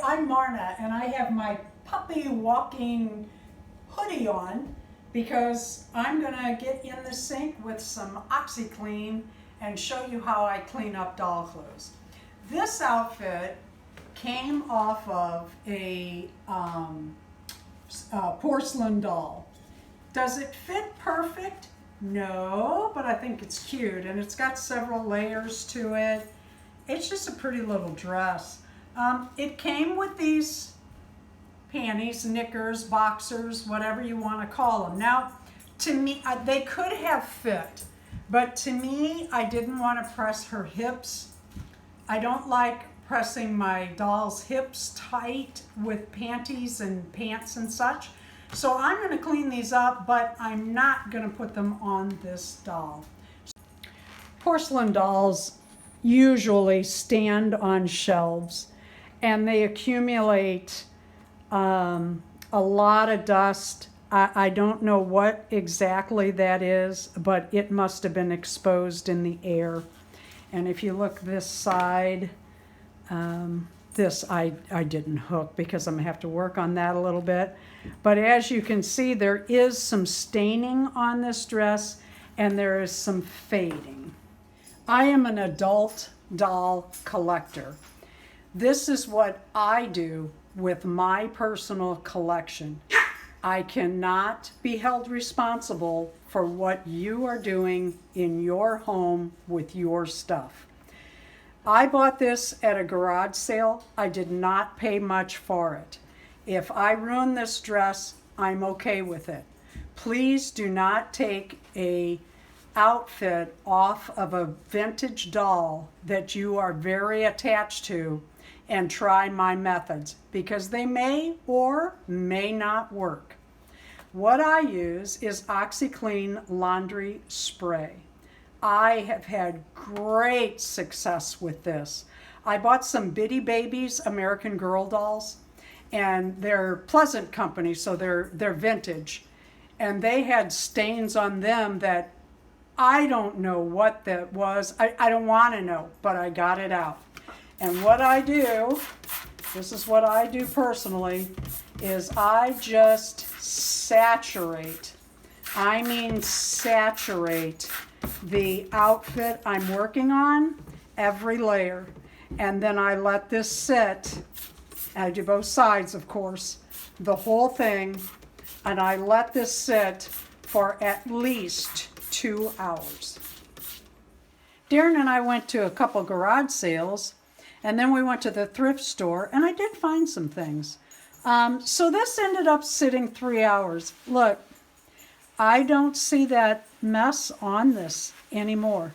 I'm Marna, and I have my puppy walking hoodie on because I'm gonna get in the sink with some OxiClean and show you how I clean up doll clothes. This outfit came off of a porcelain doll. Does it fit perfect? No, but I think it's cute, and it's got several layers to it. It's just a pretty little dress. It came with these panties, knickers, boxers, whatever you want to call them. Now, to me, they could have fit, but to me, I didn't want to press her hips. I don't like pressing my doll's hips tight with panties and pants and such. So I'm going to clean these up, but I'm not going to put them on this doll. Porcelain dolls usually stand on shelves and they accumulate a lot of dust. I don't know what exactly that is, but it must have been exposed in the air. And if you look this side, this I didn't hook because I'm gonna have to work on that a little bit. But as you can see, there is some staining on this dress and there is some fading. I am an adult doll collector. This is what I do with my personal collection. I cannot be held responsible for what you are doing in your home with your stuff. I bought this at a garage sale. I did not pay much for it. If I ruin this dress, I'm okay with it. Please do not take a outfit off of a vintage doll that you are very attached to and try my methods, because they may or may not work. What I use is OxiClean laundry spray. I have had great success with this. I bought some Bitty Babies American Girl dolls, and they're Pleasant Company, so they're vintage. And they had stains on them that I don't know what that was. I don't want to know, but I got it out. And what I do, this is what I do personally, is I just saturate, I mean saturate the outfit I'm working on, every layer. And then I let this sit, I do both sides of course, the whole thing, and I let this sit for at least 2 hours. Darren and I went to a couple garage sales, and then we went to the thrift store, and I did find some things. So this ended up sitting 3 hours. Look, I don't see that mess on this anymore.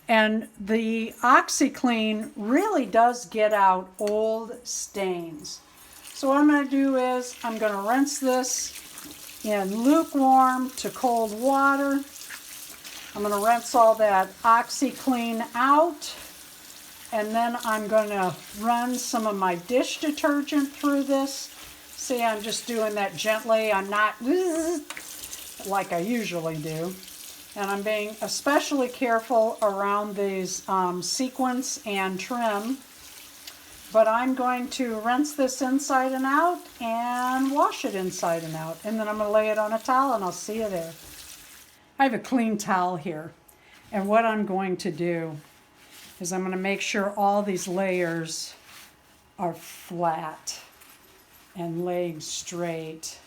And the OxiClean really does get out old stains. So what I'm going to do is I'm going to rinse this in lukewarm to cold water. I'm going to rinse all that OxiClean out. And then I'm going to run some of my dish detergent through this. See, I'm just doing that gently. I'm not like I usually do. And I'm being especially careful around these sequins and trim. But I'm going to rinse this inside and out and wash it inside and out. And then I'm going to lay it on a towel and I'll see you there. I have a clean towel here. And what I'm going to do is I'm going to make sure all these layers are flat and laid straight.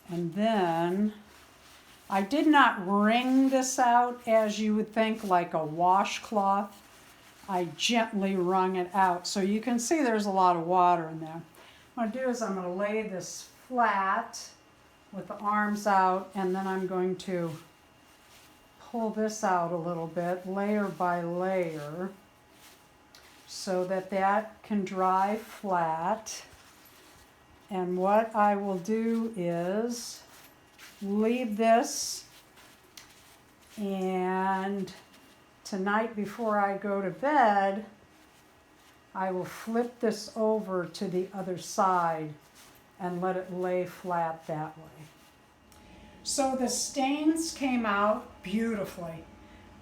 And then I did not wring this out as you would think, like a washcloth. I gently wrung it out. So you can see there's a lot of water in there. What I'm going to do is I'm going to lay this flat with the arms out, and then I'm going to pull this out a little bit, layer by layer, so that that can dry flat. And what I will do is leave this, and tonight before I go to bed, I will flip this over to the other side and let it lay flat that way. So the stains came out beautifully.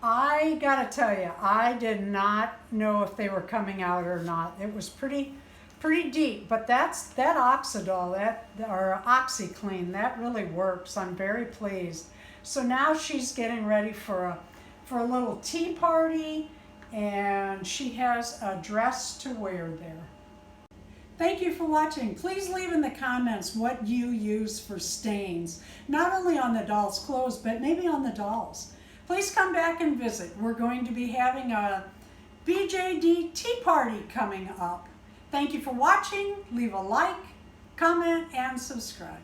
I gotta tell you, I did not know if they were coming out or not. It was pretty pretty deep, but that Oxidol, or OxyClean, that really works. I'm very pleased. So now she's getting ready for a little tea party, and she has a dress to wear there. Thank you for watching. Please leave in the comments what you use for stains, not only on the doll's clothes, but maybe on the dolls. Please come back and visit. We're going to be having a BJD tea party coming up. Thank you for watching. Leave a like, comment, and subscribe.